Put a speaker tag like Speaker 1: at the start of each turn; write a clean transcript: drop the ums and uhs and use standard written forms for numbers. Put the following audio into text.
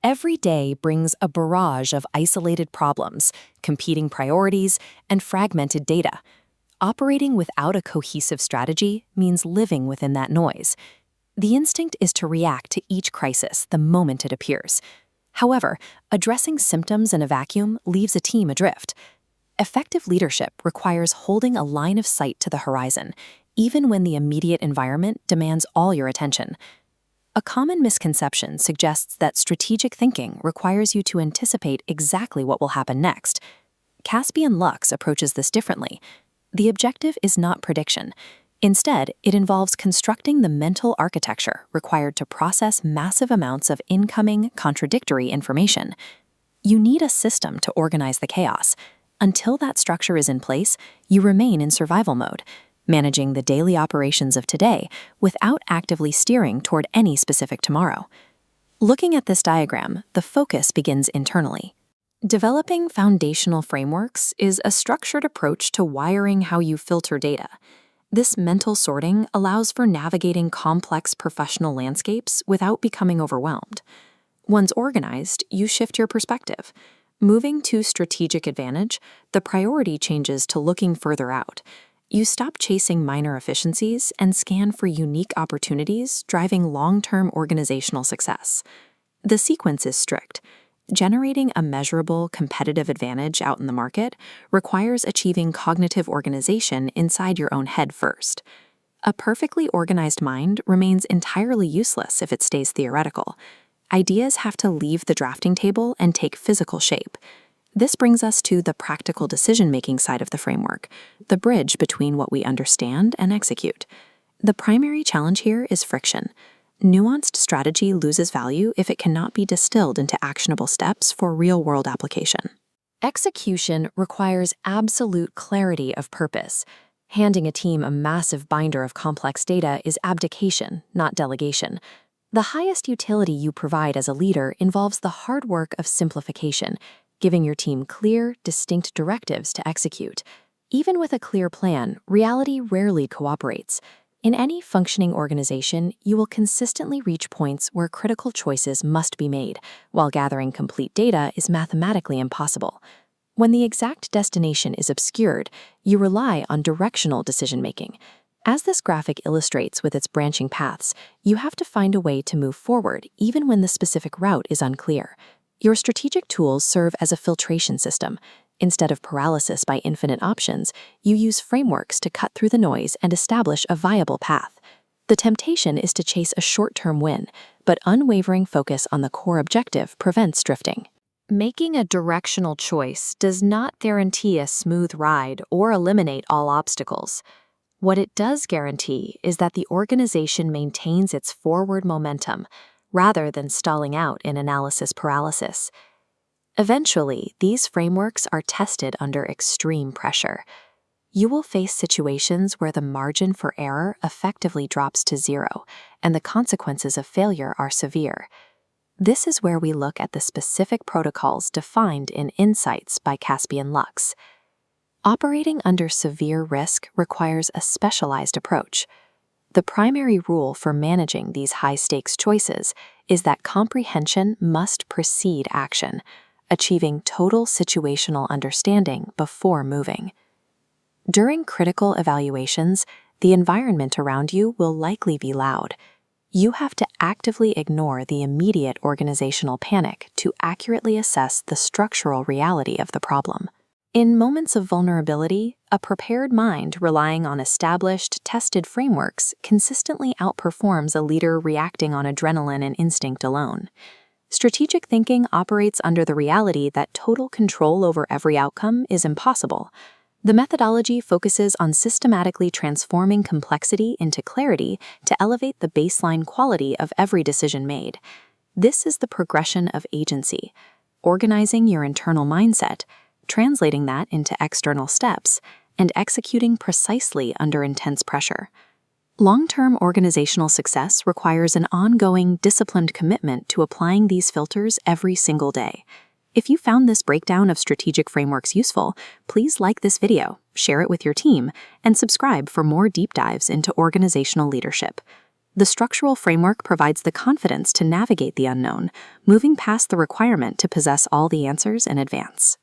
Speaker 1: Every day brings a barrage of isolated problems, competing priorities, and fragmented data. Operating without a cohesive strategy means living within that noise. The instinct is to react to each crisis the moment it appears. However, addressing symptoms in a vacuum leaves a team adrift. Effective leadership requires holding a line of sight to the horizon, even when the immediate environment demands all your attention. A common misconception suggests that strategic thinking requires you to anticipate exactly what will happen next. Caspian Lux approaches this differently. The objective is not prediction. Instead, it involves constructing the mental architecture required to process massive amounts of incoming, contradictory information. You need a system to organize the chaos. Until that structure is in place, you remain in survival mode, managing the daily operations of today without actively steering toward any specific tomorrow. Looking at this diagram, the focus begins internally. Developing foundational frameworks is a structured approach to wiring how you filter data. This mental sorting allows for navigating complex professional landscapes without becoming overwhelmed. Once organized, you shift your perspective. Moving to strategic advantage, the priority changes to looking further out. You stop chasing minor efficiencies and scan for unique opportunities driving long-term organizational success. The sequence is strict. Generating a measurable competitive advantage out in the market requires achieving cognitive organization inside your own head first. A perfectly organized mind remains entirely useless if it stays theoretical. Ideas have to leave the drafting table and take physical shape. This brings us to the practical decision-making side of the framework, the bridge between what we understand and execute. The primary challenge here is friction. Nuanced strategy loses value if it cannot be distilled into actionable steps for real-world application. Execution requires absolute clarity of purpose. Handing a team a massive binder of complex data is abdication, not delegation. The highest utility you provide as a leader involves the hard work of simplification, giving your team clear, distinct directives to execute. Even with a clear plan, reality rarely cooperates. In any functioning organization, you will consistently reach points where critical choices must be made, while gathering complete data is mathematically impossible. When the exact destination is obscured, you rely on directional decision-making. As this graphic illustrates with its branching paths, you have to find a way to move forward even when the specific route is unclear. Your strategic tools serve as a filtration system. Instead of paralysis by infinite options, you use frameworks to cut through the noise and establish a viable path. The temptation is to chase a short-term win, but unwavering focus on the core objective prevents drifting. Making a directional choice does not guarantee a smooth ride or eliminate all obstacles. What it does guarantee is that the organization maintains its forward momentum, rather than stalling out in analysis paralysis. Eventually, these frameworks are tested under extreme pressure. You will face situations where the margin for error effectively drops to zero, and the consequences of failure are severe. This is where we look at the specific protocols defined in Insights by Caspian Lux. Operating under severe risk requires a specialized approach. The primary rule for managing these high-stakes choices is that comprehension must precede action, achieving total situational understanding before moving. During critical evaluations, the environment around you will likely be loud. You have to actively ignore the immediate organizational panic to accurately assess the structural reality of the problem. In moments of vulnerability, a prepared mind relying on established, tested frameworks consistently outperforms a leader reacting on adrenaline and instinct alone. Strategic thinking operates under the reality that total control over every outcome is impossible. The methodology focuses on systematically transforming complexity into clarity to elevate the baseline quality of every decision made. This is the progression of agency, organizing your internal mindset, translating that into external steps, and executing precisely under intense pressure. Long-term organizational success requires an ongoing, disciplined commitment to applying these filters every single day. If you found this breakdown of strategic frameworks useful, please like this video, share it with your team, and subscribe for more deep dives into organizational leadership. The structural framework provides the confidence to navigate the unknown, moving past the requirement to possess all the answers in advance.